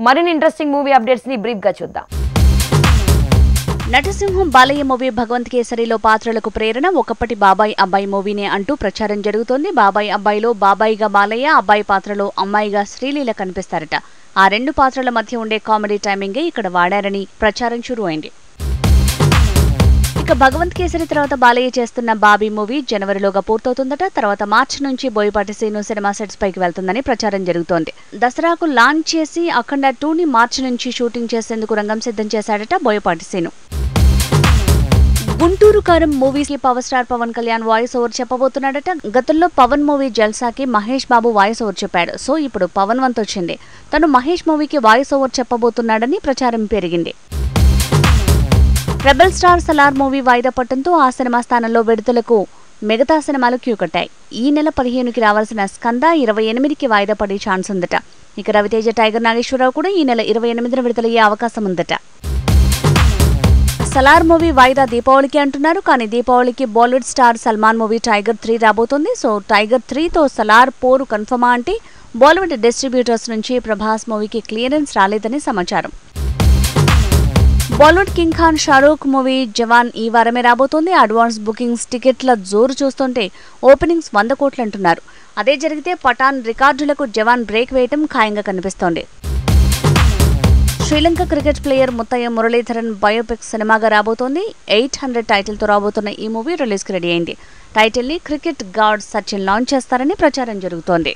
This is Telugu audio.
మరిన్ని ఇంట్రెస్టింగ్ మూవీ అప్డేట్స్ ని బ్రీఫ్ గా చూద్దాం. నటసింహం బాలయ్య మూవీ భగవంత్ కేసరిలో పాత్రలకు ప్రేరణ ఒకప్పటి బాబాయ్ అబ్బాయి మూవీనే అంటూ ప్రచారం జరుగుతోంది. బాబాయ్ అబ్బాయిలో బాబాయిగా బాలయ్య, అబ్బాయి పాత్రలో అమ్మాయిగా శ్రీలీల కనిపిస్తారట. ఆ రెండు పాత్రల మధ్య ఉండే కామెడీ టైమింగే ఇక్కడ వాడారని ప్రచారం షురూ అయింది. ఇక భగవంత్ కేసరి తర్వాత బాలయ్య చేస్తున్న బాబీ మూవీ జనవరిలోగా పూర్తవుతుందట. తర్వాత మార్చి నుంచి బోయపాటి సీను సినిమా సెట్స్ పైకి వెళ్తుందని ప్రచారం జరుగుతోంది. దసరాకు లాంచ్ చేసి అఖండ 2ని మార్చి నుంచి షూటింగ్ చేసేందుకు రంగం సిద్ధం చేశాడట బోయపాటి సీను. గుంటూరు కారం మూవీకి power star Pawan Kalyan voice over చెప్పబోతున్నాడట. గతంలో పవన్ మూవీ జల్సాకి మహేష్ బాబు వాయిస్ ఓవర్ చెప్పాడు. సో ఇప్పుడు పవన్ వంతు వచ్చింది. తను మహేష్ మూవీకి వాయిస్ ఓవర్ చెప్పబోతున్నాడని ప్రచారం పెరిగింది. రెబల్ స్టార్ సలార్ మూవీ వాయిదా పట్టడంతో ఆ సినిమా స్థానంలో విడుదలకు మిగతా సినిమాలు క్యూ కట్టాయి. ఈ నెల 15కి రావాల్సిన స్కంద 28కి వాయిదా పడే ఛాన్స్ ఉందట. ఇక రవితేజ టైగర్ నాగేశ్వరరావు కూడా ఈ నెల 28న విడుదలయ్యే అవకాశం ఉందట. సలార్ మూవీ వాయిదా దీపావళికి అంటున్నారు. కానీ దీపావళికి Bollywood star Salman movie tiger 3 రాబోతోంది. సో టైగర్ 3తో సలార్ పోరు కన్ఫర్మా అంటే బాలీవుడ్ డిస్ట్రిబ్యూటర్స్ నుంచి ప్రభాస్ మూవీకి క్లియరెన్స్ రాలేదని సమాచారం. బాలీవుడ్ కింగ్ ఖాన్ షారూక్ మూవీ జవాన్ ఈ వారమే రాబోతోంది. అడ్వాన్స్ బుకింగ్స్ టికెట్ల జోరు చూస్తుంటే ఓపెనింగ్స్ 100 కోట్లు అంటున్నారు. అదే జరిగితే పఠాన్ రికార్డులకు జవాన్ బ్రేక్ వేయటం ఖాయంగా కనిపిస్తోంది. Sri Lanka cricket player Muttiah Muralitharan biopic సినిమాగా రాబోతోంది. 800 టైటిల్తో రాబోతున్న ఈ మూవీ రిలీజ్కి రెడీ అయింది. టైటిల్ని క్రికెట్ గాడ్ సచిన్ లాంచ్ చేస్తారని ప్రచారం జరుగుతోంది.